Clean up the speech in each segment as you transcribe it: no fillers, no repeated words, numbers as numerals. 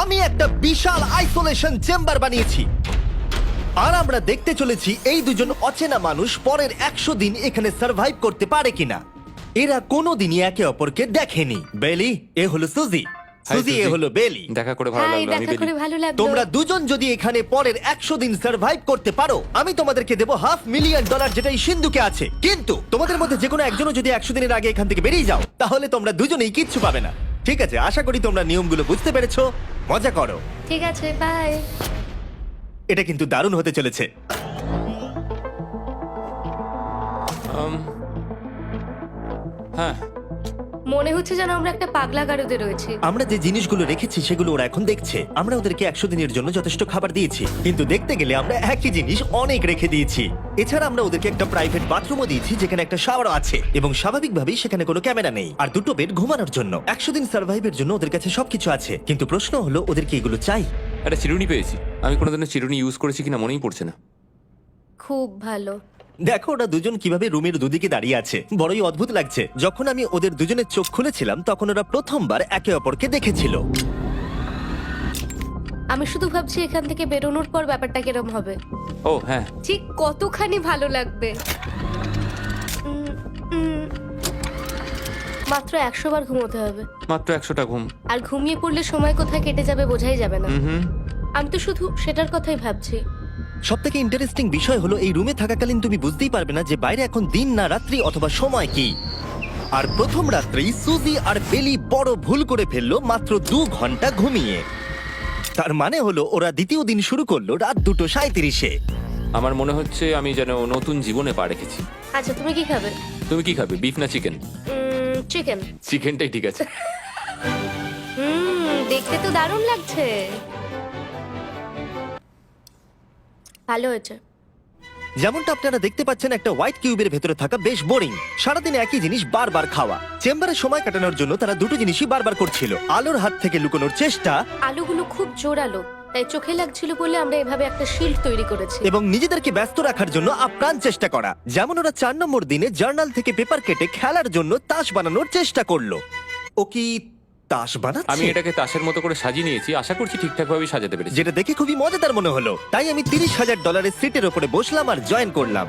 আমি একটা বিশাল isolation chamber বানিয়েছি আর আমরা দেখতে চলেছি এই দুজন অচেনা মানুষ পরের 100 দিন এখানে সার্ভাইভ করতে পারে কিনা। এরা কোনোদিনই একে অপরকে দেখেনি। বেলি, এ হলো সুজি, সুজি এ সুজি। হলো বেলি। দেখা করে ভালো হাই, লাগলো। আমি দেখা করে বেলি। ভালো লাগলো। তোমরা দুজন যদি এখানে পরের 100 দিন সার্ভাইভ করতে পারো, আমি তোমাদেরকে দেবো $500,000 যেটা এই সিন্ধুকে আছে। কিন্তু তোমাদের মধ্যে যে কোনো একজনও যদি 100 দিনের আগে এখান থেকে বেরিয়ে যাও, তাহলে তোমরা দুজনেই কিচ্ছু পাবে না। ঠিক আছে, আশা করি তোমরা নিয়মগুলো বুঝতে পেরেছো। মজা করো। ঠিক আছে, বাই। এটা কিন্তু দারুণ হতে চলেছে। হ্যাঁ, মনে হচ্ছে যেন আমরা একটা পাগলা গারদে রয়েছি। আমরা যে জিনিসগুলো রেখেছি সেগুলো ওরা এখন দেখছে। আমরা ওদেরকে 100 দিনের জন্য যথেষ্ট খাবার দিয়েছি, কিন্তু দেখতে গেলে আমরা একই জিনিস অনেক রেখে দিয়েছি। এছাড়া আমরা ওদেরকে একটা প্রাইভেট বাথরুমও দিয়েছি যেখানে একটা শাওয়ারও আছে, এবং স্বাভাবিকভাবেই সেখানে কোনো ক্যামেরা নেই, আর দুটো বেড ঘুমানোর জন্য। 100 দিন সার্ভাইভের জন্য ওদের কাছে সবকিছু আছে, কিন্তু প্রশ্ন হলো ওদেরকে এগুলো চাই। একটা চিরুনি পেয়েছি। আমি কোনোদিনও চিরুনি ইউজ করেছি কিনা মনেই পড়ছে না। খুব ভালো। দেখো ওরা দুজন কিভাবে রুমের দুদিকে দাঁড়িয়ে আছে, বড়ই অদ্ভুত লাগছে। যখন আমি ওদের দুজনের চোখ খুলেছিলাম তখন ওরা প্রথমবার একে অপরকে দেখেছিল। আমি শুধু ভাবছি এখান থেকে বেরোনোর পর ব্যাপারটা কিরম হবে। ও হ্যাঁ, ঠিক কতখানি ভালো লাগবে। উম, উম, মাত্র 100 বার ঘুমোতে হবে, মাত্র 100টা ঘুম। আর ঘুমিয়ে পড়লে সময় কোথায় কেটে যাবে বোঝাই যাবে না। হুম। আমি তো শুধু সেটার কথাই ভাবছি। সব থেকে ইন্টারেস্টিং বিষয় হলো এই রুমে থাকাকালীন তুমি বুঝতেই পারবে না যে বাইরে এখন দিন না রাত্রি অথবা সময় কি। আর প্রথম রাত্রেই সুজি আর বেলি বড় ভুল করে ফেললো মাত্র 2 ঘন্টা ঘুমিয়ে। তার মানে হলো ওরা দ্বিতীয় দিন শুরু করলো রাত 2:37-এ। আমার মনে হচ্ছে আমি যেন নতুন জীবনে পা রেখেছি। আচ্ছা, তুমি কি খাবে? তুমি কি খাবে, বিফ না চিকেন? চিকেন। চিকেনটাই ঠিক আছে। দেখতে তো দারুণ লাগছে। ভালো হয়েছে। যেমনটা আপনারা দেখতে পাচ্ছেন, একটা হোয়াইট কিউবের ভেতরে থাকা বেশ বোরিং। সারাদিন একই জিনিস বারবার খাওয়া। চেম্বারে সময় কাটানোর জন্য তারা দুটো জিনিসই বারবার করছিল: আলোর হাত থেকে লুকোনোর চেষ্টা আলুগুলো খুব জোরালো, তাই চোখে লাগছিল বলে আমরা এভাবে একটা শিল্ড তৈরি করেছি। এবং নিজেদেরকে ব্যস্ত রাখার জন্য আপ্রাণ চেষ্টা করা। যেমন ওরা 4 নম্বর দিনে জার্নাল থেকে পেপার কেটে খেলার জন্য তাস বানানোর চেষ্টা করলো। ও কি তাস আমি বানাচ্ছে? এটাকে তাসের মতো করে সাজিয়ে নিয়েছি, আশা করছি ঠিকঠাক ভাবে সাজাতে পেরেছি। যেটা দেখে খুবই মজাদার মনে হলো, তাই আমি $30,000 সিটের উপরে বসলাম আর জয়েন করলাম।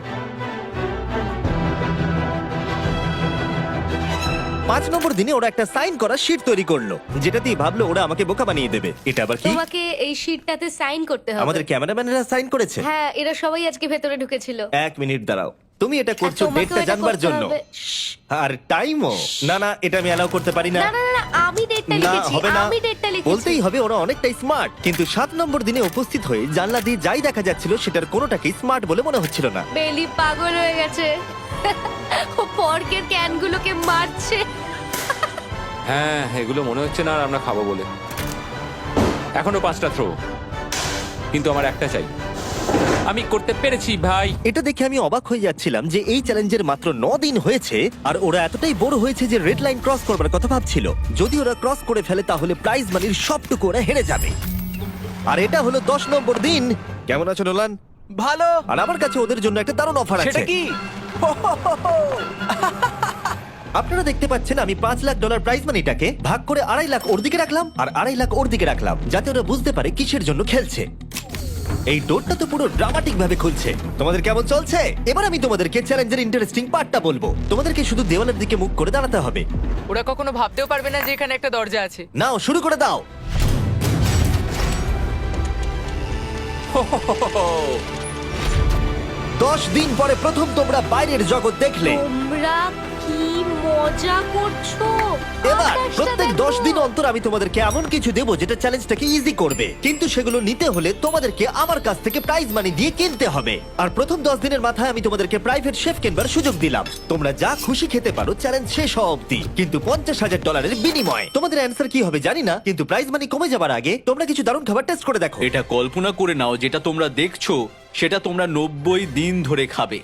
5 নম্বর দিনে ওরা একটা সাইন করা শিট তৈরি করলো, যেটা দিয়ে ভাবলো ওরা আমাকে বোকা বানিয়ে দেবে। এটা আবার কি? তোমাকে এই শিটটাতে সাইন করতে হবে। আমাদের ক্যামেরাম্যানেরা সাইন করেছে? হ্যাঁ, এরা সবাই আজকে ভেতরে ঢুকেছিল। 1 মিনিট দাঁড়াও, তুমি এটা আর করছো তোমাকেও ডেটটা এটা জানবার করতে জন্য? হবে। শ্শ্। আর টাইমও? না না, এটা আমি অ্যালাউ করতে পারি না। না না না, আমি ডেটটা না, লিখেছি। হবে না। আমি ডেটটা লিখেছি। বলতেই হবে ওরা অনেকটাই স্মার্ট, কিন্তু 7 নম্বর দিনে উপস্থিত হয়ে জানলা দিয়ে যাই দেখা যাচ্ছিল সেটার কোনোটাকেই স্মার্ট বলে মনে হচ্ছিল না। বেলি পাগল হয়ে গেছে। ও পর্কের ক্যানগুলোকে মারছে। হ্যাঁ, এগুলো মনে হচ্ছে না আর আমরা খাবো বলে। এখনো 5টা থ্রো, কিন্তু আমার একটা চাই। আমি করতে পেরেছি ভাই। এটা দেখে আমি অবাক হয়ে যাচ্ছিলাম যে এই চ্যালেঞ্জের মাত্র 9 দিন হয়েছে আর ওরা এতটাই বোর হয়েছে যে রেড লাইন ক্রস করবার কথা ভাবছিল। যদি ওরা ক্রস করে ফেলে তাহলে প্রাইজ মানির সবটুকু ওরা হেরে যাবে। আর এটা হলো 10 নম্বর দিন। কেমন আছো নোলান? ভালো। আর আমার কাছে ওদের জন্য একটা দারুণ অফার আছে। সেটা কি? আপনারা দেখতে পাচ্ছেন আমি $5 লাখ প্রাইজ মানিটাকে ভাগ করে 2.5 লাখ ওর দিকে রাখলাম আর 2.5 লাখ ওর দিকে রাখলাম, যাতে ওরা বুঝতে পারে কিসের জন্য খেলছে। এই ডোরটা তো পুরো ড্রামাটিক ভাবে খুলছে। তোমাদের কেমন চলছে? এবার আমি তোমাদেরকে চ্যালেঞ্জের ইন্টারেস্টিং পার্টটা বলবো। তোমাদেরকে শুধু দেওয়ালের দিকে মুখ করে দাঁড়াতে হবে। ওরা কখনো ভাবতেও পারবে না যে এখানে একটা দরজা আছে। নাও শুরু করে দাও। দশ দিন পরে প্রথম তোমরা বাইরের জগৎ দেখলে। তোমরা কি মজা করছো? এবার আকাশটা প্রত্যেক দেখো। 10 দিন অন্তর আমি তোমাদেরকে এমন কিছু দেবো যেটা চ্যালেঞ্জটাকে ইজি করবে, কিন্তু সেগুলো নিতে হলে তোমাদেরকে আমার কাছ থেকে প্রাইজ মানি দিয়ে কিনতে হবে। আর প্রথম 10 দিনের মাথায় আমি তোমাদেরকে প্রাইভেট শেফ কেনবার সুযোগ দিলাম। তোমরা যা খুশি খেতে পারো চ্যালেঞ্জ শেষ হওয়া অব্দি, কিন্তু $50,000 বিনিময়ে। তোমাদের অ্যান্সার কি হবে জানি না, কিন্তু প্রাইজ মানি কমে যাবার আগে তোমরা কিছু দারুণ খাবার টেস্ট করে দেখো। এটা কল্পনা করে নাও যেটা তোমরা দেখছো সেটা তোমরা 90 দিন ধরে খাবে।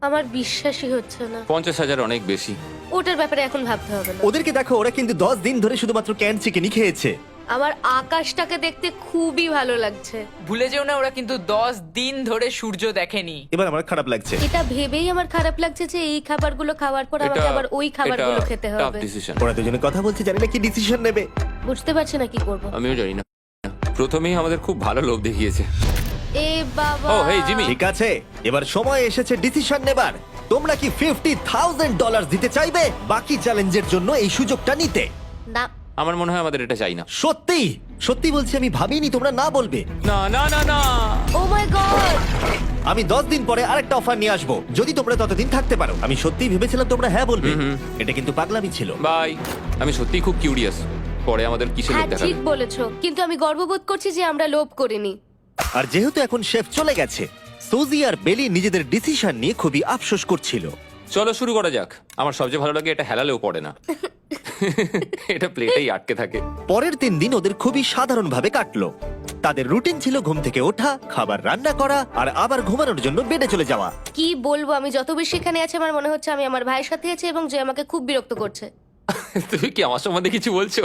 আমার বিশ্বাসই হচ্ছে না। 50,000 অনেক বেশি। ওটার ব্যাপারে এখন ভাবতে হবে না। ওদেরকে দেখো, ওরা কিন্তু 10 দিন ধরে শুধুমাত্র ক্যান চিকেনই খেয়েছে। আমার আকাশটাকে দেখতে খুবই ভালো লাগছে। ভুলে যেও না ওরা কিন্তু 10 দিন ধরে সূর্য দেখেনি। এবার আমার খারাপ লাগছে। এটা ভেবেই আমার খারাপ লাগছে যে এই খাবারগুলো খাওয়ার পর আমাকে আবার ওই খাবারগুলো খেতে টাফ হবে। ডিসিশন। ওরা দুজনে কথা বলছে, জানি না কি ডিসিশন নেবে। বুঝতে পারছি না কি করব। আমিও জানি না। প্রথমেই আমাদের খুব ভালো লোভ দেখিয়েছে। এ বাবা। ও, হেই, জিমি। ঠিক আছে, এবার সময় এসেছে ডিসিশন নেবার। তোমরা কি $50,000 দিতে চাইবে বাকি চ্যালেঞ্জের জন্য এই সুযোগটা নিতে? না। আমার মনে হয় আমাদের এটা চাই না। সত্যি সত্যি বলছি, আমি ভাবিনি তোমরা না বলবে। না না না না। ও মাই গড। আমি 10 দিন পরে আরেকটা অফার নিয়ে আসবো, যদি তোমরা ততদিন থাকতে পারো। আমি সত্যি ভেবেছিলাম তোমরা হ্যাঁ বলবে। এটা কিন্তু পাগলামি ছিল। বাই। আমি সত্যিই খুব কিউরিয়াস, পরে আমাদের কিসের লোভ হ্যাঁ দেখাবে। ঠিক বলেছো, কিন্তু আমি গর্ববোধ করছি যে আমরা লোভ করিনি। আর যেহেতু এখন শেফ চলে গেছে, সুজি আর বেলি নিজেদের ডিসিশন নিয়ে খুবই আফসোস করছিল। চলো শুরু করা যাক। আমার সবচেয়ে ভালো লাগে এটা হেলালেও পড়ে না। এটা প্লেটেই আটকে থাকে। পরের 3 দিন ওদের খুবই সাধারণভাবে কাটলো। তাদের রুটিন ছিল ঘুম থেকে ওঠা, খাবার রান্না করা আর আবার ঘুমানোর জন্য বেডে চলে যাওয়া। কি বলবো, আমি যত বেশি এখানে আছি আমার মনে হচ্ছে আমি আমার ভাইয়ের সাথে আছি এবং যে আমাকে খুব বিরক্ত করছে। তুমি কি আমার সম্বন্ধে কিছু বলছো?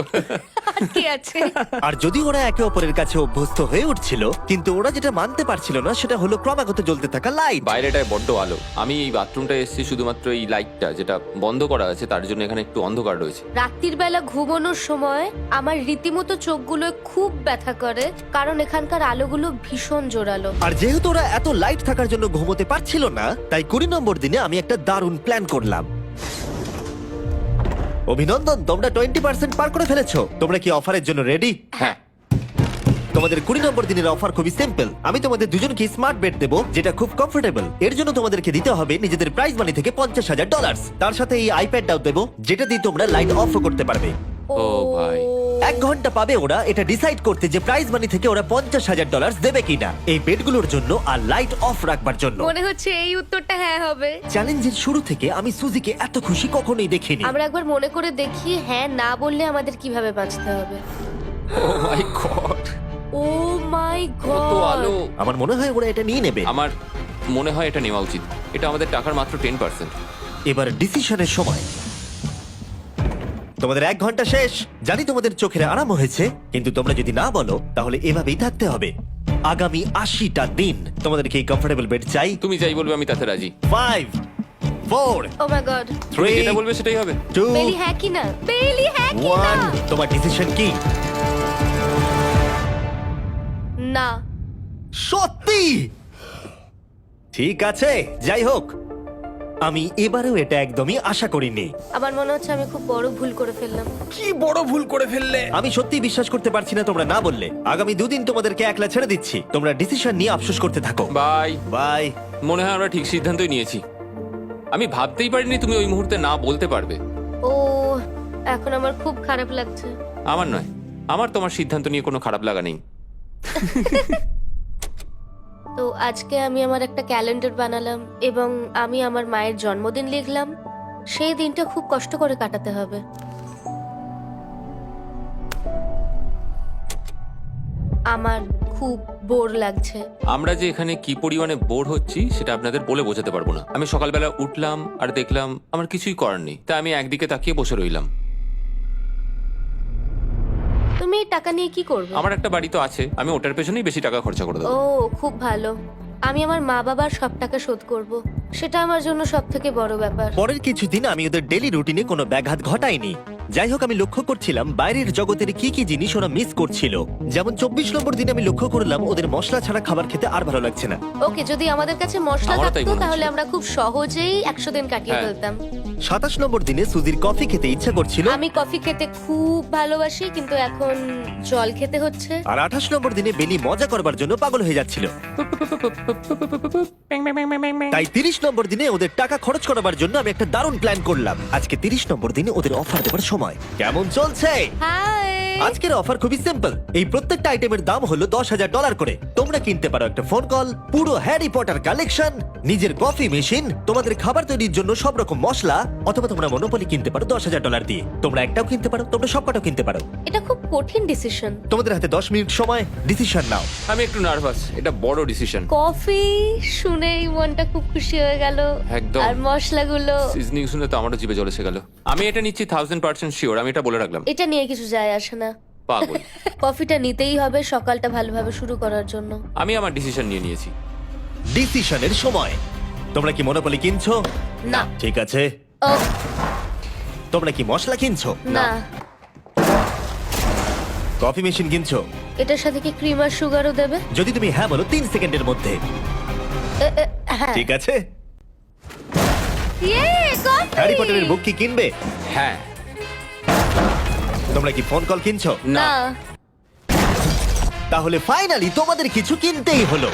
কি আছে? আর যদি ওরা একে অপরের কাছে অভ্যস্ত হয়ে উঠছিল, কিন্তু ওরা যেটা মানতে পারছিল না সেটা হলো ক্রমাগত জ্বলতে থাকা লাইট। বাইরেটায় বড্ড আলো। আমি এই বাথরুমটা এসেছি শুধুমাত্র এই লাইটটা যেটা বন্ধ করা আছে তার জন্য এখানে একটু অন্ধকার রয়েছে। রাত্রির বেলা ঘুমানোর সময় আমার রীতিমতো চোখগুলো খুব ব্যথা করে, কারণ এখানকার আলোগুলো ভীষণ জোরালো। আর যেহেতু ওরা এত লাইট থাকার জন্য ঘুমোতে পারছিল না, তাই 20 নম্বর দিনে আমি একটা দারুণ প্ল্যান করলাম। অভিনন্দন, তোমরা 20% পার করে ফেলেছো। তোমরা কি অফারের জন্য রেডি? হ্যাঁ। তোমাদের 20 নম্বর দিনের অফার খুবই সিম্পল। আমি তোমাদের দুজনকে স্মার্ট বেড দেবো, যেটা খুব কমফোর্টেবল। এর জন্য তোমাদেরকে দিতে হবে নিজেদের প্রাইজ মানি থেকে $50,000। তার সাথে এই আইপ্যাডটাও দেবো, যেটা দিয়ে তোমরা লাইট অফও করতে পারবে। ও ভাই। 1 ঘন্টা পাবে ওরা এটা ডিসাইড করতে যে প্রাইজ মানি থেকে ওরা $50,000 দেবে কিনা এই বেডগুলোর জন্য আর লাইট অফ রাখবার জন্য। মনে হচ্ছে এই উত্তরটা হ্যাঁ হবে। চ্যালেঞ্জের শুরু থেকে আমি সুজিকে এত খুশি কখনোই দেখিনি। আমরা একবার মনে করে দেখি হ্যাঁ না বললে আমাদের কিভাবে বাঁচতে হবে। ও মাই গড। ও মাই কত আলো। গড। আমার মনে হয় ওরা এটা নিয়ে নেবে। আমার মনে হয় এটা নেওয়া উচিত। এটা আমাদের টাকার মাত্র 10%। এবার ডিসিশনের সময়। তোমাদের 1 ঘন্টা শেষ। জানি তোমাদের চোখের আরাম হয়েছে, কিন্তু তোমরা যদি না বলো তাহলে এভাবেই থাকতে হবে আগামী 80টা দিন। তোমাদেরকে এই কমফোর্টেবল বেড চাই। তুমি যাই বলবে আমি তাতে রাজি। 5 4 ও মাই গড। তুমি 3 যেটা বলবে সেটাই হবে। 2 বেলি হ্যাঁ কি না? বেলি হ্যাঁ কি না? 1 তোমার ডিসিশন কি? না। সত্যি? ঠিক আছে, যাই হোক, আমি এবারেও এটা একদমই আশা করিনি। আমার মনে হচ্ছে আমি খুব বড় ভুল করে ফেললাম। কি বড় ভুল করে ফেললে। আমি সত্যি বিশ্বাস করতে পারছি না তোমরা না বললে। আগামী 2 দিন তোমাদেরকে একলা ছেড়ে দিচ্ছি। তোমরা ডিসিশন নিয়ে আফসোস করতে থাকো। বাই। বাই। মনে হয় আমরা ঠিক সিদ্ধান্তই নিয়েছি। আমি ভাবতেই পারিনি তুমি ওই মুহূর্তে না বলতে পারবে। ও, এখন আমার খুব খারাপ লাগছে। আমার নয়, আমার তোমার সিদ্ধান্ত নিয়ে কোনো খারাপ লাগা নেই। তো আজকে আমি আমার একটা ক্যালেন্ডার বানালাম এবং আমি আমার মায়ের জন্মদিন লিখলাম। সেই দিনটা খুব কষ্ট করে কাটাতে হবে। আমার খুব বোর লাগছে। আমরা যে এখানে কি পরিমাণে বোর হচ্ছি সেটা আপনাদের বলে বোঝাতে পারবো না। আমি সকালবেলা উঠলাম আর দেখলাম আমার কিছুই করার নেই, তাই আমি একদিকে তাকিয়ে বসে রইলাম। তুমি এই টাকা নিয়ে কি করবে? আমার একটা বাড়ি তো আছে, আমি ওটার পেছনেই বেশি টাকা খরচা করে ও দেবো। খুব ভালো। আমি আমার মা বাবার সব টাকা শোধ করব। সেটা আমার জন্য সব থেকে বড় ব্যাপার। পরের কিছুদিন আমি ওদের ডেলি রুটিনে কোনো ব্যাঘাত ঘটাইনি। যাই হোক, আমি লক্ষ্য করছিলাম বাইরের জগতের কি কি জিনিস ওরা মিস করছিল। যেমন 24 নম্বর দিনে আমি লক্ষ্য করলাম ওদের মশলা ছাড়া খাবার খেতে আর ভালো লাগছে না। ওকে, যদি আমাদের কাছে মশলা আমারও তাই থাকতো মনে তাহলে হচ্ছে। আমরা খুব সহজেই 100 দিন কাটিয়ে হ্যাঁ। ফেলতাম। 27 নম্বর দিনে সুজির কফি খেতে ইচ্ছা করছিল, আমি কফি খেতে খুব ভালোবাসি, কিন্তু এখন জল খেতে হচ্ছে। আর 28 নম্বর দিনে বেলি মজা করবার জন্য পাগল হয়ে যাচ্ছিল। তাই 30 নম্বর দিনে ওদের টাকা খরচ করাবার জন্য আমি একটা দারুণ প্ল্যান করলাম। আজকে 30 নম্বর দিনে ওদের অফার দেবার সময়। কেমন চলছে? হাই। আজকের অফার খুবই সিম্পল। এই প্রত্যেকটা আইটেমের দাম হলো $10,000 করে। তোমরা কিনতে পারো একটা ফোন কল, পুরো হ্যারি পটার কালেকশন, নিজের কফি মেশিন, তোমাদের খাবার তৈরির জন্য সব রকম মশলা, অথবা তোমরা মনোপলি কিনতে পারো $10,000 দিয়ে। তোমরা একটাও কিনতে পারো, তোমরা সবকটাও কিনতে পারো। এটা খুব কঠিন ডিসিশন। তোমাদের হাতে 10 মিনিট সময়, ডিসিশন নাও। আমি একটু নার্ভাস, এটা বড় ডিসিশন। কফি শুনেই মনটা খুব খুশি হয়ে গেল। একদম। আর মশলাগুলো, সিজনিং শুনে তো আমারও জিভে জল এসে গেল। আমি এটা নিচ্ছি 1000% শিওর, আমি এটা বলে রাখলাম। এটা নিয়ে কিছু যায় আসে না। পাগল। কফিটা নিতেই হবে সকালটা ভালোভাবে শুরু করার জন্য। আমি আমার ডিসিশন নিয়ে নিয়েছি। ডিসিশনের সময়। তোমরা কি মনোপলি কিনছো? না। ঠিক আছে। ও তোমরা কি মশলা কিনছো? না। কফি মেশিন কিনছো? এটার সাথে কি ক্রিম আর সুগারও দেবে? যদি তুমি হ্যাঁ বলো 3 সেকেন্ডের মধ্যে। হ্যাঁ। ঠিক আছে। ইয়ে, কফি! হ্যারি পটারের বুক কি কিনবে? হ্যাঁ। তোমরা কি ফোন কল কিনছো? না। তাহলে ফাইনালি তোমাদের কিছু কিনতেই হলো।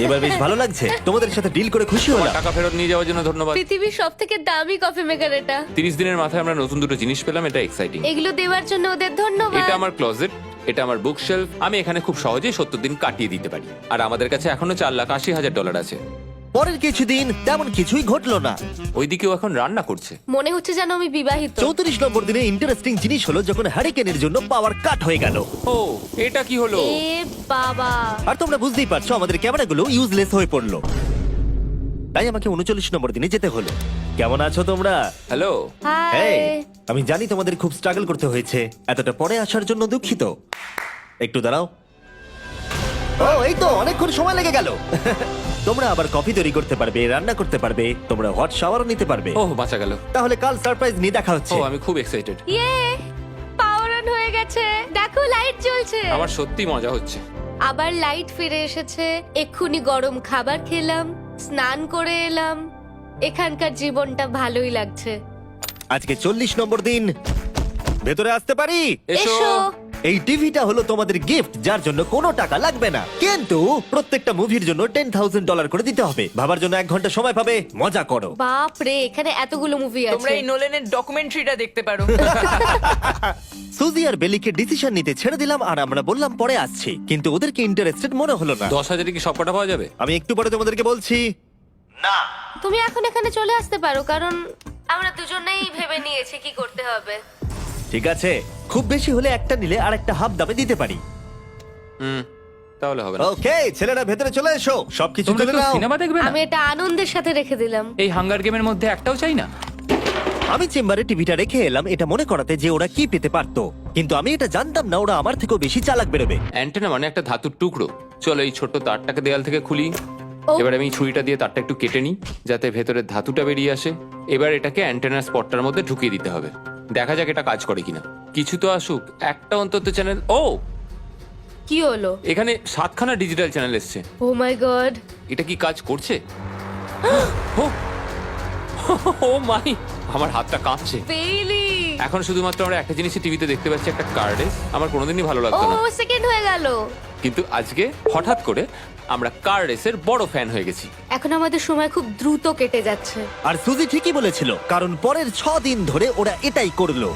এবার বেশ ভালো লাগছে। তোমাদের সাথে ডিল করে খুশি তোমার হলাম। টাকা ফেরত নিয়ে যাওয়ার জন্য ধন্যবাদ। পৃথিবীর সবথেকে দামি কফি মেকার এটা। 30 দিনের মাথায় আমরা নতুন দুটো জিনিস পেলাম, এটা এক্সাইটিং। এগুলো দেওয়ার জন্য ওদের ধন্যবাদ। এটা আমার ক্লোজেট, এটা আমার বুক শেলফ। আমি এখানে খুব সহজেই 70 দিন কাটিয়ে দিতে পারি। আর আমাদের কাছে এখনো $4,80,000 আছে। পরের কিছুদিন তেমন কিছুই ঘটলো না। ওইদিকেও এখন রান্না করছে। মনে হচ্ছে যেন আমি বিবাহিত। 34 নম্বর দিনে ইন্টারেস্টিং জিনিস হলো যখন হ্যারিকেনের জন্য পাওয়ার কাট হয়ে গেল। ও, এটা কি হলো? এ বাবা! আর তোমরা বুঝতেই পারছো আমাদের ক্যামেরাগুলো ইউজলেস হয়ে পড়লো। তাই আমাকে 39 নম্বর দিনে যেতে হলো। কেমন আছো তোমরা? হ্যালো। হাই। এই, আমি জানি তোমাদের খুব স্ট্রাগল করতে হয়েছে। এতটা পরে আসার জন্য দুঃখিত। একটু দাঁড়াও। ও, এই তো অনেকক্ষণ সময় লেগে গেল। তোমরা আবার কফি তৈরি করতে পারবে, রান্না করতে পারবে, তোমরা হট শাওয়ারও নিতে পারবে। ও, বাঁচা গেল। তাহলে কাল সারপ্রাইজ নিয়ে দেখা ও, হচ্ছে। আমি খুব এক্সাইটেড। ইয়ে! পাওয়ার অন হয়ে গেছে। দেখো লাইট জ্বলছে। আমার সত্যি মজা হচ্ছে। আবার লাইট ফিরে এসেছে। এক্ষুনি গরম খাবার খেলাম, স্নান করে এলাম। এখানকার জীবনটা ভালোই লাগছে। আজকে 40 নম্বর দিন। ভেতরে আসতে পারি? এসো। এসো। এই টিভিটা হলো তোমাদের গিফট, যার জন্য কোনো টাকা লাগবে না, কিন্তু প্রত্যেকটা মুভির জন্য $10,000 করে দিতে হবে। ভাবার জন্য 1 ঘন্টা সময় পাবে। মজা করো। বাপ রে, এখানে এতগুলো মুভি তোমরা আছে। এই নোলেনের ডকুমেন্টারিটা দেখতে পারো। সুজি আর বেলিকে ডিসিশন নিতে ছেড়ে দিলাম আর আমরা বললাম পরে আসছি, কিন্তু ওদেরকে ইন্টারেস্টেড মনে হলো না। 10,000 কি সবকটা পাওয়া যাবে? আমি একটু পরে তোমাদেরকে বলছি। না, তুমি এখন এখানে চলে আসতে পারো, কারণ আমরা দুজনেই ভেবে নিয়েছি কি করতে হবে। ঠিক আছে, খুব বেশি হলে একটা নিলে আর একটা হাফ দামে দিতে পারি। হুম, তাহলে হবে না। ওকে, ছেলেরা ভেতরে চলে এসো, সবকিছু তোমরা তুলে কেউ নাও। সিনেমা দেখবে না? আমি এটা আনন্দের সাথে রেখে দিলাম। এই হাঙ্গার গেমের মধ্যে একটাও চাই না। আমি চেম্বারে টিভিটা রেখে এলাম এটা মনে করাতে যে ওরা কি পেতে পারতো, কিন্তু আমি এটা জানতাম না ওরা আমার থেকেও বেশি চালাক বেরোবে। অ্যান্টেনা মানে একটা ধাতুর টুকরো। চলো এই ছোট্ট তারটাকে দেয়াল থেকে খুলি। ও। এবার আমি ছুরিটা দিয়ে তারটা একটু কেটে নিই যাতে ভেতরের ধাতুটা বেরিয়ে আসে। এবার এটাকে অ্যান্টেনার স্পটটার মধ্যে ঢুকিয়ে দিতে হবে। দেখা যাক এটা কাজ করে কিনা। কিছু তো আসুক, একটা অন্তত চ্যানেল। ও, কি হলো? এখানে 7খানা ডিজিটাল চ্যানেল এসছে। ও মাই গড! এটা কি কাজ করছে? ও, ও মাই, আমার হাতটা কাঁপছে। বেইলি! এখন শুধুমাত্র আমরা একটা জিনিসই টিভিতে দেখতে পাচ্ছি, একটা কার্ডে। আমার কোনোদিনই ভালো ও লাগতো না, সেকেন্ড হয়ে গেল। কিন্তু আজকে হঠাৎ করে আমরা কার রেসের বড় ফ্যান হয়ে গেছি। এখন আমাদের সময় খুব দ্রুত কেটে যাচ্ছে। আর সুজি ঠিকই বলেছিল, কারণ পরের 6 দিন ধরে ওরা এটাই করলো।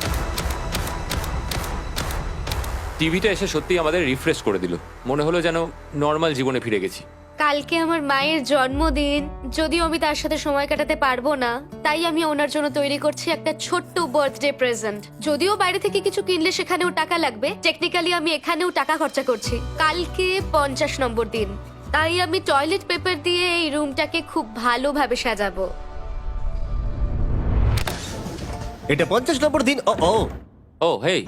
টিভিটা এসে সত্যি আমাদের রিফ্রেশ করে দিল। মনে হলো যেন নর্মাল জীবনে ফিরে গেছি। কালকে আমার মায়ের জন্মদিন, যদিও আমি তার সাথে সময় কাটাতে পারবো না, তাই আমি ওনার জন্য তৈরি করছি একটা ছোট্ট বার্থডে প্রেজেন্ট। যদিও বাইরে থেকে কিছু কিনলে সেখানেও টাকা লাগবে, টেকনিক্যালি আমি এখানেও টাকা খরচা করছি। কালকে 50 নম্বর দিন, তাই আমি টয়লেট পেপার দিয়ে এই রুমটাকে খুব ভালোভাবে সাজাবো। এটা 50 নম্বর দিন। ও ও, ও হেই,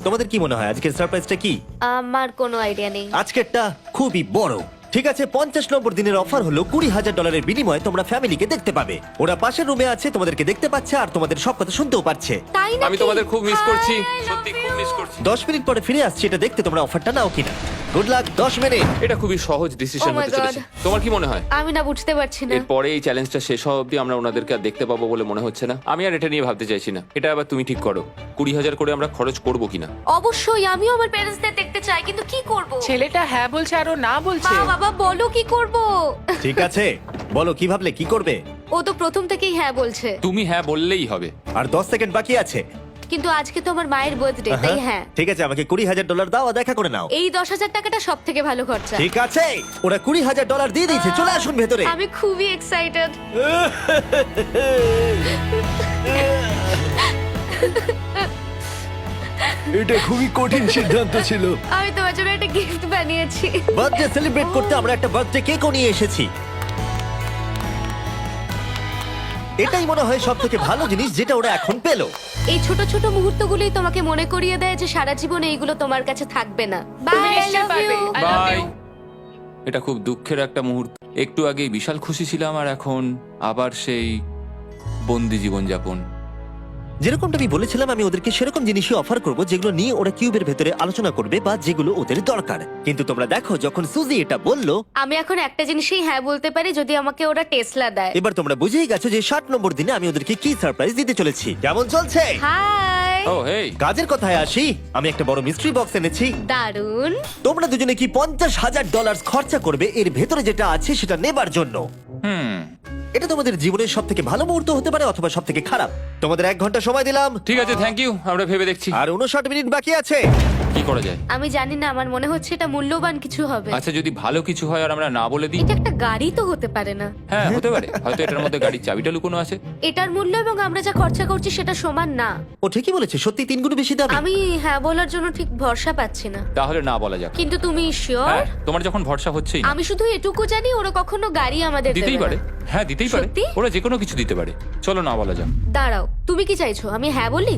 তোমাদের কি মনে হয় আজকের সারপ্রাইজটা কি? আমার কোনো আইডিয়া নেই। আজকেরটা খুবই বড়। ঠিক আছে, 50 নম্বর দিনের অফার হলো $20,000 বিনিময়ে তোমরা ফ্যামিলিকে দেখতে পাবে। ওরা পাশের রুমে আছে, তোমাদেরকে দেখতে পাচ্ছে আর তোমাদের সব কথা শুনতেও পাচ্ছে। তাই না? আমি তোমাদের খুব মিস করছি, সত্যি খুব মিস করছি। 10 মিনিট পরে ফিরে আসছি এটা দেখতে তোমরা অফারটা নাও কিনা। Good luck. 10 মিনিট। এটা খুবই সহজ ডিসিশন Oh my হতে চলেছে। God. তোমার কি মনে হয়? আমি না বুঝতে পারছি না। এরপরে এই চ্যালেঞ্জটা শেষ হওয়া অবধি আমরা ওনাদেরকে আর দেখতে পাবো বলে মনে হচ্ছে না। আমি আর এটা নিয়ে ভাবতে চাইছি না। এটা আবার তুমি ঠিক করো, 20,000 করে আমরা খরচ করবো কিনা। অবশ্যই আমিও আমার প্যারেন্টসদের দেখতে চাই, কিন্তু কি করব? ছেলেটা হ্যাঁ বলছে আর ও না বলছে। মা বাবা বলো কি করব? ঠিক আছে, বলো কি ভাবলে, কি করবে? ও তো প্রথম থেকেই হ্যাঁ বলছে। তুমি হ্যাঁ বললেই হবে। আর 10 সেকেন্ড বাকি আছে। কিন্তু আজকে তো আমার মায়ের বার্থডে, তাই হ্যাঁ। ঠিক আছে, আমাকে $20,000 দাও আর দেখা করে নাও। এই 10,000 টাকাটা সব থেকে ভালো খরচা। ঠিক আছে, ওরা $20,000 দিয়ে দিয়েছে। চলে আসুন ভেতরে। আমি খুবই এক্সাইটেড। এটা খুবই কঠিন সিদ্ধান্ত ছিল। আমি তোমার জন্য একটা গিফট বানিয়েছি। বার্থডে সেলিব্রেট করতে আমরা একটা বার্থডে কেকও নিয়ে এসেছি। এটাই মনে হয় সব থেকে ভালো জিনিস যেটা ওরা এখন পেলো। এই ছোট ছোট মুহূর্তগুলোই তোমাকে মনে করিয়ে দেয় যে সারা জীবন এইগুলো তোমার কাছে থাকবে না। তুমি বাই, আই নিশ্চয়ই লাভ পারবে। You. I love bye. you. এটা খুব দুঃখের একটা মুহূর্ত। একটু আগেই বিশাল খুশি ছিলাম আর এখন আবার সেই বন্দি জীবনযাপন। যেরকমটা আমি বলেছিলাম, আমি ওদেরকে সেরকম জিনিসই অফার করব যেগুলো নিয়ে ওরা কিউবের ভেতরে আলোচনা করবে বা যেগুলো ওদের দরকার। কিন্তু তোমরা দেখো, যখন সুজি এটা বললো, আমি এখন একটা জিনিসই হ্যাঁ বলতে পারি, যদি আমাকে ওরা টেসলা দেয়। এবার তোমরা বুঝেই গেছো যে 60 নম্বর দিনে আমি ওদেরকে কি সারপ্রাইজ দিতে চলেছি। কেমন চলছে? হাই, ও হেই, কাজের কথায় আসি, আমি একটা বড় মিস্ট্রি বক্স এনেছি। দারুন। তোমরা দুজনে কি $50,000 খরচা করবে এর ভেতরে যেটা আছে সেটা নেবার জন্য? এটা তোমাদের জীবনের সব থেকে ভালো মুহূর্ত হতে পারে অথবা সব থেকে খারাপ। তোমাদের 1 ঘন্টা সময় দিলাম ঠিক আছে, থ্যাংক ইউ, আমরা ভেবে দেখছি আর 59 মিনিট বাকি আছে। কি করা যায়। আমি জানি না, আমার মনে হচ্ছে এটা মূল্যবান কিছু হবে। আচ্ছা, যদি ভালো কিছু হয় আর আমরা না বলে দিই? এটা একটা গাড়ি তো হতে পারে না? হ্যাঁ, হতে পারে। হয়তো এটার মধ্যে গাড়ির চাবিটা লুকোনো আছে। এটার মূল্য এবং আমরা যা খরচা করছি সেটা সমান না। ও ঠিকই বলেছে, সত্যি 3 গুণ বেশি দাম। আমি হ্যাঁ বলার জন্য ঠিক ভরসা পাচ্ছি না। তাহলে না বলা যাক। কিন্তু তুমি শিওর? হ্যাঁ, তোমার যখন ভরসা হচ্ছেই না। আমি শুধু এটুকু জানি, ওরা কখনো গাড়ি আমাদের দেবে দিতেই না। পারে। হ্যাঁ, দিতেই পারে। সত্যি? ওরা যে কোনো কিছু দিতে পারে। চলো না বলা যাক। দাঁড়াও, তুমি কি চাইছো আমি হ্যাঁ বলি?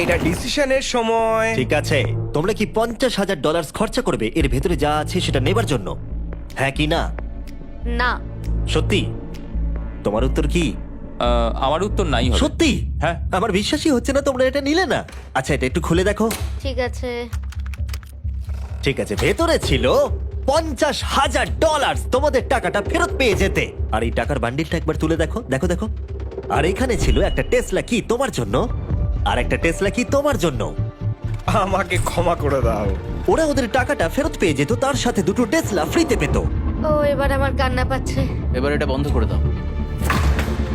এটা ডিসিশনের সময়। ঠিক আছে, তোমরা কি $50,000 খরচা করবে এর ভেতরে যা আছে সেটা নেবার জন্য? হ্যাঁ কি না? না। সত্যি? তোমার উত্তর কি? আমার উত্তর নাই হবে। সত্যি? হ্যাঁ। আমার বিশ্বাসই হচ্ছে না তোমরা এটা নিলে না। আচ্ছা, এটা একটু খুলে দেখো। ঠিক আছে। ঠিক আছে, ভেতরে ছিল $50,000। তোমাদের টাকাটা ফেরত পেয়ে যেতে। আর এই টাকার বান্ডিলটা একবার তুলে দেখো, দেখো দেখো। আর এখানে ছিল একটা টেসলা কি তোমার জন্য, আর একটা টেসলা কি তোমার জন্য। আমাকে ক্ষমা করে দাও। ওরা ওদের টাকাটা ফেরত পেয়ে যেত, তার সাথে 2টো টেসলা ফ্রিতে পেত। ও, এবার আমার কান্না পাচ্ছে। এবার এটা বন্ধ করে দাও।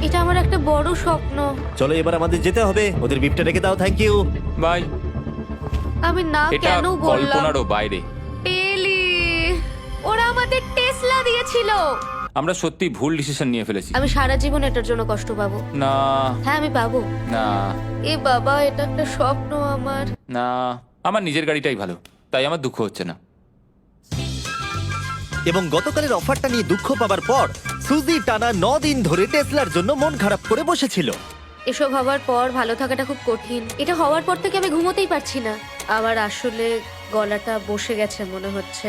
এটা আমার একটা বড় স্বপ্ন। চলো এবার আমাদের যেতে হবে। ওদের বিপটা রেখে দাও। Thank you. বাই। আমি না এটা কেন বললাম? কল্পনারও বাইরে। টেলি, ওরা আমাদের টেসলা দিয়েছিল। আমরা সত্যি ভুল ডিসিশন নিয়ে ফেলেছি। আমি সারা জীবন এটার জন্য কষ্ট পাবো। না হ্যাঁ, আমি পাবো। না এ বাবা, এটা একটা স্বপ্ন আমার। না, আমার নিজের গাড়িটাই ভালো, তাই আমার দুঃখ হচ্ছে না। এবং গতকালের অফারটা নিয়ে দুঃখ পাবার পর সুজি টানা 9 দিন ধরে টেসলার জন্য মন খারাপ করে বসেছিল। এসব হওয়ার পর ভালো থাকাটা খুব কঠিন। এটা হওয়ার পর থেকে আমি ঘুমোতেই পারছি না। আবার আসলে গলাটা বসে গেছে মনে হচ্ছে।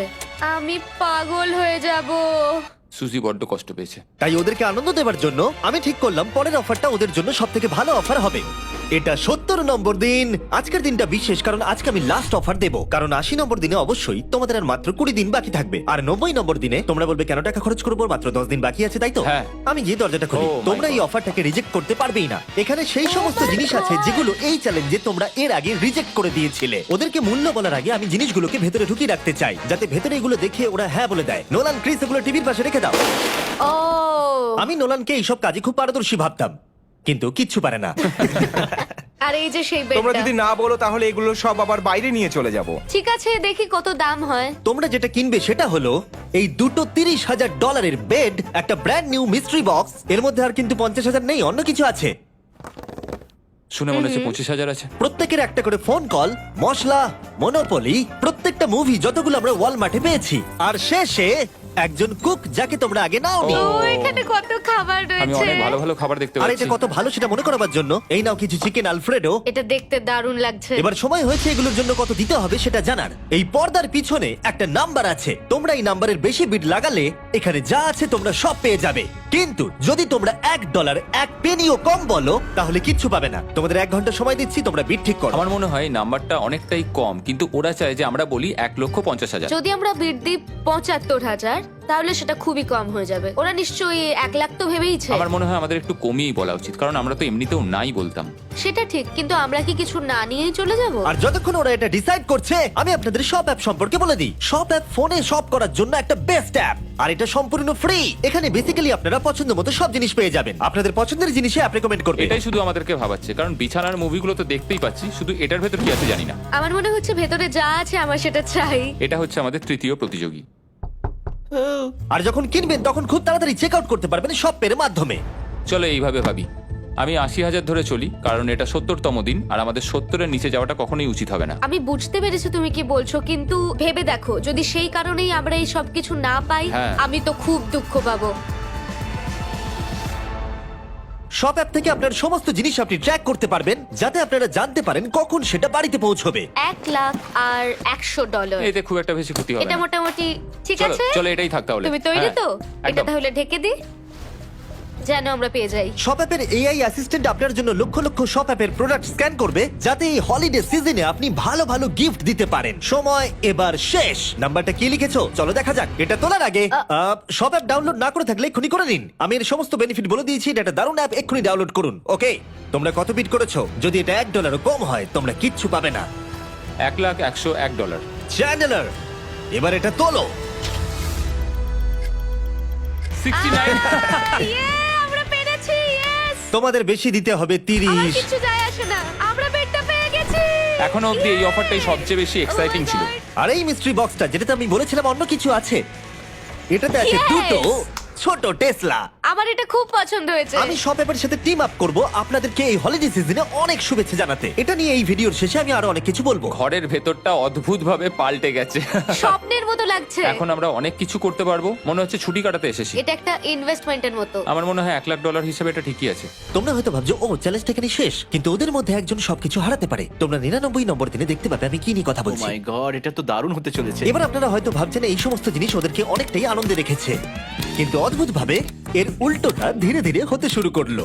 আমি পাগল হয়ে যাব। সুজি বড্ড কষ্ট পেয়েছে। তাই ওদেরকে আনন্দ দেওয়ার জন্য আমি ঠিক করলাম পরের অফারটা ওদের জন্য সব থেকে ভালো অফার হবে। এটা 70 নম্বর দিন। আজকের দিনটা বিশেষ কারণ আজকে আমি লাস্ট অফার দেব। কারণ 80 নম্বর দিনে অবশ্যই তোমাদের আর মাত্র 20 দিন বাকি থাকবে। আর 90 নম্বর দিনে তোমরা বলবে কেন টাকা খরচ করবো, মাত্র 10 দিন বাকি আছে, তাই তো? হ্যাঁ। আমি গিয়ে দরজাটা খুলি। Oh my তোমরা এই God. অফারটাকে রিজেক্ট করতে পারবেই না। এখানে সেই সমস্ত জিনিস আছে যেগুলো এই চ্যালেঞ্জে তোমরা এর আগে রিজেক্ট করে দিয়েছিলে। ওদেরকে মূল্য বলার আগে আমি জিনিসগুলোকে ভেতরে ঢুকিয়ে রাখতে চাই, যাতে ভেতরে এগুলো দেখে ওরা হ্যাঁ বলে দেয়। নোলান, ক্রিস, এগুলো টিভির পাশে রেখে দাও। ও, আমি নোলানকে এইসব কাজে খুব পারদর্শী ভাবতাম, কিন্তু কিচ্ছু পারে না। আর এই যে সেই তোমরা বেডটা। যদি না বলো তাহলে এগুলো সব আবার বাইরে নিয়ে চলে যাব। ঠিক আছে, দেখি কত দাম হয়। তোমরা যেটা কিনবে সেটা হলো এই দুটো $30,000 বেড, একটা ব্র্যান্ড নিউ মিস্ট্রি বক্স। এর মধ্যে আর কিন্তু 50,000 নেই, অন্য কিছু আছে। শুনে মনে হচ্ছে 25,000 আছে। প্রত্যেকের একটা করে ফোন কল, মশলা, মনোপলি, প্রত্যেকটা মুভি যতগুলো আমরা ওয়ালমার্টে পেয়েছি। আর শেষে একজন কুক যাকে তোমরা আগে নাওনি। ও, এখানে কত খাবার আমি রয়েছে। অনেক ভালো ভালো খাবার দেখতে আর পাচ্ছি। এটা কত ভালো সেটা মনে করাবার জন্য এই নাও কিছু চিকেন আলফ্রেডো। এটা দেখতে দারুণ লাগছে। এবার সময় হয়েছে এগুলোর জন্য কত দিতে হবে সেটা জানার। এই পর্দার পিছনে একটা নাম্বার আছে। তোমরা এই নাম্বারের বেশি বিট লাগালে এখানে যা আছে তোমরা সব পেয়ে যাবে। কিন্তু যদি তোমরা $1 1 পেনিও কম বলো তাহলে কিচ্ছু পাবে না। তোমাদের 1 ঘন্টা সময় দিচ্ছি, তোমরা বিট ঠিক করো। আমার মনে হয় এই নাম্বারটা অনেকটাই কম, কিন্তু ওরা চায় যে আমরা বলি 1,50,000। যদি আমরা বিট দিই 75,000, তাহলে সেটা খুবই কম হয়ে যাবে। ওরা নিশ্চয়ই 1 লাখ তো ভেবেইছে। আমার মনে হয় আমাদের একটু কমিয়েই বলা উচিত, কারণ আমরা তো এমনিতেও নাই বলতাম। সেটা ঠিক, কিন্তু আমরা কি কিছু না নিয়েই চলে যাব? আর যতক্ষণ ওরা এটা ডিসাইড করছে আমি আপনাদের শপ অ্যাপ সম্পর্কে বলে দিই। শপ অ্যাপ ফোনে শপ করার জন্য একটা বেস্ট অ্যাপ, আর এটা সম্পূর্ণ ফ্রি। এখানে বেসিক্যালি আপনারা পছন্দ মতো সব জিনিস পেয়ে যাবেন। আপনাদের পছন্দের জিনিসে অ্যাপ রেকমেন্ড করবে। এটাই শুধু আমাদেরকে ভাবাচ্ছে, কারণ বিছানার মুভিগুলো তো দেখতেই পাচ্ছি, শুধু এটার ভেতর কি আছে জানি না। আমার মনে হচ্ছে ভেতরে যা আছে আমার সেটা চাই। এটা হচ্ছে আমাদের তৃতীয় প্রতিযোগী। আর যখন কিনবেন তখন খুব তাড়াতাড়ি চেক আউট করতে পারবেন শপের মাধ্যমে। চলো এইভাবে ভাবি। আমি 80,000 ধরে চলি, কারণ এটা 70তম দিন, আর আমাদের 70-এর নিচে যাওয়াটা কখনোই উচিত হবে না। আমি বুঝতে পেরেছি তুমি কি বলছো, কিন্তু ভেবে দেখো যদি সেই কারণেই আমরা এই সব কিছু না পাই, হ্যাঁ। আমি তো খুব দুঃখ পাবো। শপ অ্যাপ থেকে আপনার সমস্ত জিনিস আপনি ট্র্যাক করতে পারবেন, যাতে আপনারা জানতে পারেন কখন সেটা বাড়িতে পৌঁছবে। 1 লাখ আর $100। এতে খুব একটা বেশি ক্ষতি হবে এটা না। মোটামুটি ঠিক চলো আছে। চলো এটাই থাক তাহলে। তুমি তৈরি হ্যাঁ, তো? এটা একদম। তাহলে ঢেকে দি। যেন আমরা পেয়ে যাই। শপ অ্যাপের এআই অ্যাসিস্ট্যান্ট আপনার জন্য লক্ষ লক্ষ শপ অ্যাপের প্রোডাক্ট স্ক্যান করবে, যাতে এই হলিডে সিজনে আপনি ভালো ভালো গিফট দিতে পারেন। সময় এবার শেষ। নাম্বারটা কি লিখেছো চলো দেখা যাক। এটা তোলার আগে শপ অ্যাপ ডাউনলোড না করে থাকলে এক্ষুনি করে নিন। আমি এর সমস্ত বেনিফিট বলে দিয়েছি। এটা একটা দারুণ অ্যাপ, এক্ষুনি ডাউনলোড করুন। ওকে, তোমরা কত বিট করেছো? যদি এটা $1 কম হয় তোমরা কিচ্ছু পাবে না। $1,101 চ্যানেলার, এবার এটা তোলো। 69 আমরা পেরেছি, ইয়েস! তোমাদের বেশি দিতে হবে আমার 30। কিছু যায় আসে না, আমরা বেডটা পেয়ে গেছি। এখনো অবধি এই অফারটাই সবচেয়ে বেশি এক্সাইটিং ছিল। আর এই মিস্ট্রি বক্সটা, যেটাতে আমি বলেছিলাম অন্য কিছু আছে, এটাতে আছে Yes! দুটো ছোট টেসলা। আমার এটা খুব পছন্দ হয়েছে। আমি শপ অ্যাপের সাথে টিম আপ করব আপনাদেরকে এই হলিডে সিজনে অনেক শুভেচ্ছা জানাতে। এটা নিয়ে এই ভিডিওর শেষে আমি আরো অনেক কিছু বলবো। ঘরের ভেতরটা অদ্ভুতভাবে পাল্টে গেছে। স্বপ্নের মতো লাগছে। এখন আমরা অনেক কিছু করতে পারবো, মনে হচ্ছে ছুটি কাটাতে এসেছি। এটা একটা ইনভেস্টমেন্টের মতো। আমার মনে হয় $1,00,000 হিসেবে এটা ঠিকই আছে। তোমরা হয়তো ভাবছো ও চ্যালেঞ্জটা এখানে শেষ, কিন্তু ওদের মধ্যে একজন সবকিছু হারাতে পারে। তোমরা 99 নম্বর দিনে দেখতে পাবে আমি কি নিয়ে কথা ও বলছি। মাই গড, এটা তো দারুণ হতে চলেছে। এবার আপনারা হয়তো ভাবছেন এই সমস্ত জিনিস ওদেরকে অনেকটাই আনন্দে রেখেছে, কিন্তু অদ্ভুতভাবে এর উল্টোটা ধীরে ধীরে হতে শুরু করলো।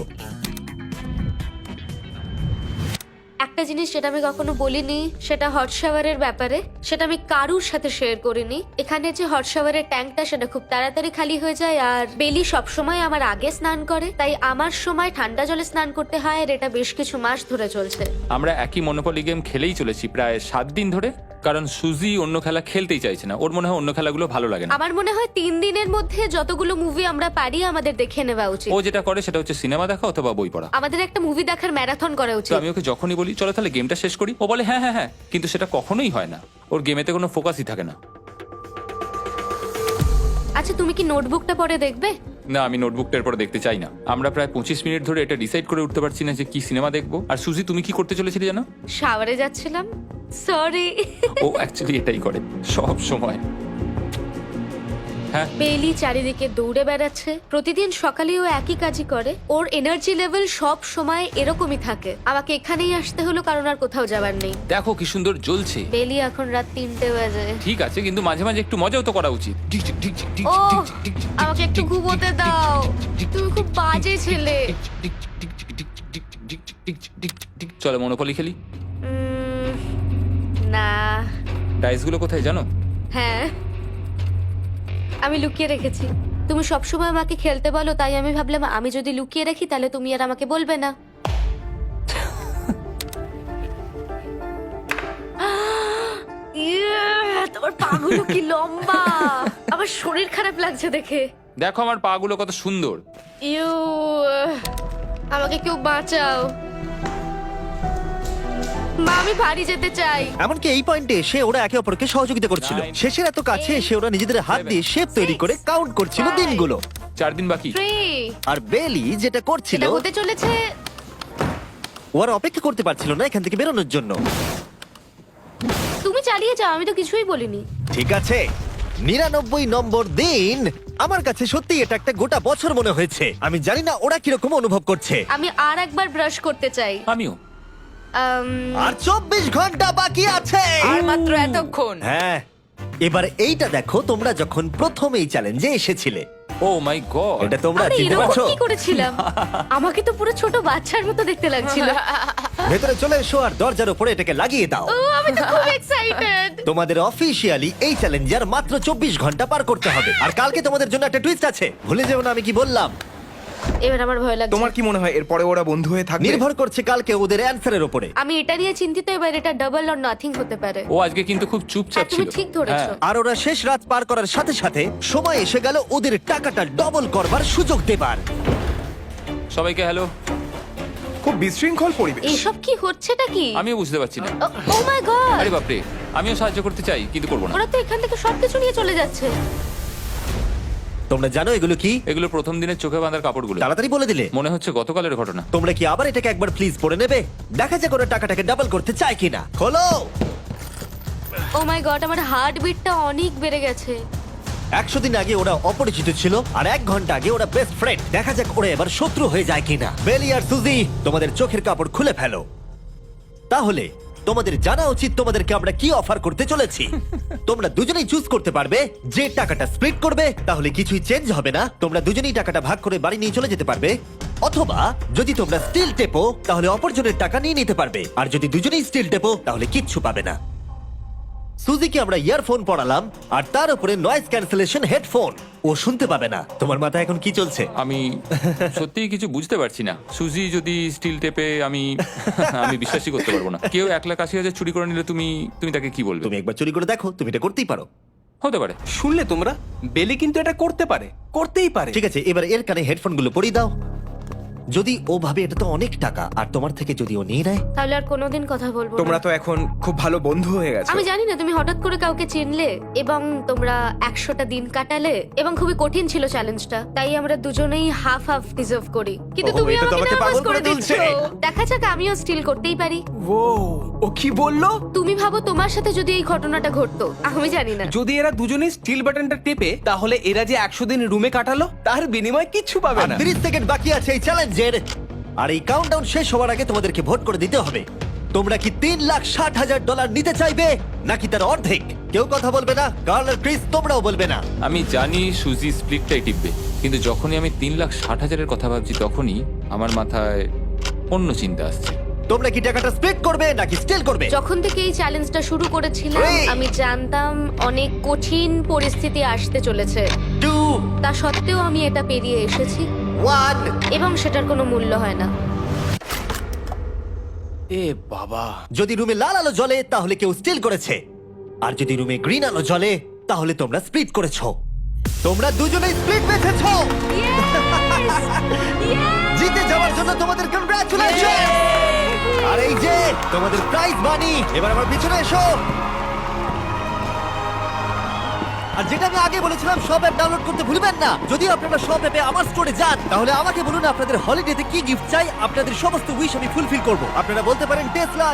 একটা জিনিস যেটা আমি কখনো বলিনি, সেটা হট শাওয়ারের ব্যাপারে। সেটা আমি কারুর সাথে শেয়ার করিনি। এখানে যে হট শাওয়ারের ট্যাঙ্কটা, সেটা খুব তাড়াতাড়ি খালি হয়ে যায়। আর বেলি সবসময় আমার আগে স্নান করে, তাই আমার সময় ঠান্ডা জলে স্নান করতে হয়। আর এটা বেশ কিছু মাস ধরে চলছে। আমরা একই মনোপলি গেম খেলেই চলেছি প্রায় 7 দিন ধরে, কারণ সুজি অন্য খেলা খেলতেই চাইছে না। ওর মনে হয় অন্য খেলাগুলো ভালো লাগে না। আমার মনে হয় 3 দিনের মধ্যে যতগুলো মুভি আমরা পারি আমাদের দেখে নেওয়া উচিত। ও যেটা করে সেটা হচ্ছে সিনেমা দেখা অথবা বই পড়া। আমাদের একটা মুভি দেখার ম্যারাথন করা তো উচিত। আমি ওকে যখনই বলি চলো তাহলে গেমটা শেষ করি, ও বলে হ্যাঁ হ্যাঁ হ্যাঁ, কিন্তু সেটা কখনোই হয় না। ওর গেমেতে কোনো ফোকাসই থাকে না। আচ্ছা, তুমি কি নোটবুকটা পরে দেখবে? না, আমি নোটবুকটার পরে দেখতে চাই না। আমরা প্রায় 25 মিনিট ধরে এটা ডিসাইড করে উঠতে পারছি না যে কি সিনেমা দেখবো। আর সুজি, তুমি কি করতে চলেছিলে জানো? শাওয়ারে যাচ্ছিলাম। সরি। ও অ্যাকচুয়ালি এটাই করে সব সময়। হ্যাঁ, বেলি চারিদিকে দৌড়ে বেড়াচ্ছে। প্রতিদিন সকালে ও একই কাজই করে। ওর এনার্জি লেভেল সব সময় এরকমই থাকে। আমাকে এখানেই আসতে হলো কারণ আর কোথাও যাবার নেই। দেখো কি সুন্দর জ্বলছে। বেলি এখন রাত 3টে বাজে। ঠিক আছে, কিন্তু মাঝে মাঝে একটু মজাও তো করা উচিত। ও, আমাকে একটু ঘুমোতে দাও। তুমি খুব বাজে ছেলে। চলো মনোপলি খেলি। না। ডাইসগুলো কোথায় জানো? হ্যাঁ, আমি লুকিয়ে রেখেছি। তুমি সবসময় আমাকে খেলতে বলো, তাই আমি ভাবলাম আমি যদি লুকিয়ে রাখি তাহলে তুমি আর আমাকে বলবে না। তোমার পাগুলো কি লম্বা! আমার শরীর খারাপ লাগছে দেখে। দেখো আমার পাগুলো কত সুন্দর। ইউ, আমাকে কেউ বাঁচাও। মা, আমি বাড়ি যেতে চাই। এমনকি এই পয়েন্টে এসে ওরা একে অপরকে সহযোগিতা করছিল। 9, শেষের এত কাছে এসে ওরা নিজেদের হাত দিয়ে শেপ তৈরি করে কাউন্ট করছিল 5, দিনগুলো। 4 দিন বাকি। 3, আর বেলি যেটা করছিল, এটা হতে চলেছে। ওরা অপেক্ষা করতে পারছিল না এখান থেকে বেরোনোর জন্য। তুমি চালিয়ে যাও, আমি তো কিছুই বলিনি। ঠিক আছে, 99 নম্বর দিন। আমার কাছে সত্যি এটা একটা গোটা বছর মনে হয়েছে। আমি জানি না ওরা কিরকম অনুভব করছে। আমি আর একবার ব্রাশ করতে চাই। আমিও। আর 24 ঘন্টা বাকি আছে। আর মাত্র এতক্ষণ। হ্যাঁ, এবার এইটা দেখো, তোমরা যখন প্রথম এই চ্যালেঞ্জে এসেছিলে, ও মাই গড। এটা তোমরা আমি চিনতে এরকম পারছো? কি করেছিলাম? আমাকে তো পুরো ছোট বাচ্চার মতো দেখতে লাগছিল। ভেতরে চলে এসো আর দরজার উপরে এটাকে লাগিয়ে দাও। ও, আমি তো খুব এক্সাইটেড। তোমাদের অফিসিয়ালি এই চ্যালেঞ্জার মাত্র 24 ঘন্টা পার করতে হবে। আর কালকে তোমাদের জন্য একটা টুইস্ট আছে, ভুলে যেও না আমি কি বললাম। এবার আমার ভয় লাগছে। তোমার কি মনে হয় এরপরে ওরা বন্ধু হয়ে থাকবে? নির্ভর করছে কালকে ওদের অ্যানসারের উপরে। আমি এটা নিয়ে চিন্তিত। এবার এটা ডাবল অর নাথিং হতে পারে। ও আজকে কিন্তু খুব চুপচাপ হ্যাঁ, তুমি ছিল। ঠিক ধরেছো। হ্যাঁ। আর ওরা শেষ রাত পার করার সাথে সাথে সময় এসে গেল ওদের টাকাটা ডবল করবার সুযোগ দেবার। সবাইকে হ্যালো। খুব বিশৃঙ্খল পরিবেশ। এসব কি হচ্ছেটা কি? আমিও বুঝতে পারছি না। ও মাই গড! আরে বাপরে, আমিও সাহায্য করতে চাই কিন্তু করবো না। ওরা তো এখান থেকে সবকিছু নিয়ে চলে যাচ্ছে। তোমরা জানো এগুলো কি? এগুলো প্রথম দিনের চোখে বাঁধার কাপড়গুলো। তাড়াতাড়ি বলে দিলে। মনে হচ্ছে গতকালের ঘটনা। তোমরা কি আবার এটাকে একবার প্লিজ পড়ে নেবে? দেখা যাক ওরা টাকাটাকে ডাবল করতে চায় কিনা। খোলো। ও মাই গড, আমার হার্ট বিটটা অনেক বেড়ে গেছে। 100 দিন আগে ওরা অপরিচিত ছিল, আর 1 ঘন্টা আগে ওরা বেস্ট ফ্রেন্ড। দেখা যাক ওরা এবার শত্রু হয়ে যায় কিনা। বেলি আর সুজি, তোমাদের চোখের কাপড় খুলে ফেলো। তাহলে তোমাদের জানা উচিত তোমাদেরকে আমরা কি অফার করতে চলেছি। তোমরা দুজনেই চুজ করতে পারবে যে টাকাটা স্প্লিট করবে, তাহলে কিছুই চেঞ্জ হবে না, তোমরা দুজনেই টাকাটা ভাগ করে বাড়ি নিয়ে চলে যেতে পারবে। অথবা যদি তোমরা স্টিল টেপো তাহলে অপরজনের টাকা নিয়ে নিতে পারবে, আর যদি দুজনেই স্টিল টেপো তাহলে কিচ্ছু পাবে না। সুজিকে আমরা ইয়ারফোন পড়ালাম আর তার উপরে নয়েজ ক্যান্সেলেশন হেডফোন, ও শুনতে পাবে না। তোমার মাথায় এখন কি চলছে? আমি সত্যিই কিছু বুঝতে পারছি না। সুজি যদি স্টিল টেপে আমি বিশ্বাসই করতে পারবো না। কেউ 1,80,000 চুরি করে নিলে তুমি তাকে কি বলবে? তুমি একবার চুরি করে দেখো, তুমি এটা করতেই পারো। হতে পারে। শুনলে তোমরা, বেলি কিন্তু এটা করতেই পারে। ঠিক আছে, এবার এর কানে হেডফোনগুলো পরিয়ে দাও। যদি ও ভাবে এটা তো অনেক টাকা, আর তোমার থেকে যদি ও নিয়ে নেয়, তাহলে আর কোনোদিন কথা বলবো না। তোমরা তো এখন খুব ভালো বন্ধু হয়ে গেছো। আমি জানি না তুমি হঠাৎ করে কাউকে চিনলে এবং তোমরা 100টা দিন কাটালে এবং খুবই কঠিন ছিল চ্যালেঞ্জটা, তাই আমরা দুজনেই হাফ হাফ ডিজার্ভ করি। কিন্তু ওহো, তুমি এটা তো আমাকে আমাকে নার্ভাস পাগল করে করে দিচ্ছ। তুলছে। দেখা যাক, আমিও স্টিল করতেই পারি। ও কি বললো? তুমি ভাবো তোমার সাথে যদি এই ঘটনাটা ঘটতো, আমি জানি না। যদি এরা দুজনেই স্টিল বাটনটা টেপে, তাহলে এরা যে 100 দিন রুমে কাটালো তার বিনিময়ে কিচ্ছু পাবে আর না। 30 সেকেন্ড বাকি আছে এই চ্যালেঞ্জের, আর এই কাউন্টডাউন শেষ হওয়ার আগে তোমাদেরকে ভোট করে দিতে হবে। তোমরা কি $3,60,000 নিতে চাইবে নাকি তার অর্ধেক? কেউ কথা বলবে না, কার্ল আর ক্রিস তোমরাও বলবে না। আমি জানি সুজি স্প্লিটটাই টিপবে, কিন্তু যখনই আমি 3,60,000-এর কথা ভাবছি তখনই আমার মাথায় অন্য চিন্তা আসছে। তোমরা কি টাকাটা স্প্লিট করবে নাকি স্টিল করবে? যখন থেকে এই চ্যালেঞ্জটা শুরু করেছিলাম Three. আমি জানতাম অনেক কঠিন পরিস্থিতি আসতে চলেছে, 2, তা সত্ত্বেও আমি এটা পেরিয়ে এসেছি 1। এবং সেটার কোনো মূল্য হয় না। এ বাবা, যদি রুমে লাল আলো জ্বলে তাহলে কেউ স্টিল করেছে, আর যদি রুমে গ্রিন আলো জ্বলে তাহলে তোমরা স্প্লিট করেছো। তোমরা দুজনেই স্প্লিট বেঁচেছো। জিতে যাওয়ার জন্য তোমাদের কংগ্রাচুলেশন। আর এই যে তোমাদের প্রাইজ মানি, এবার আমার পিছনে এসো। আর যেটা আমি আগে বলেছিলাম, সব অ্যাপ ডাউনলোড করতে ভুলবেন না। যদি আপনারা সব অ্যাপে আমার স্টোরে যান, তাহলে আমাকে বলুন আপনাদের হলিডেতে কি গিফট চাই। আপনাদের সমস্ত উইশ আমি ফুলফিল করব। আপনারা বলতে পারেন টেসলা,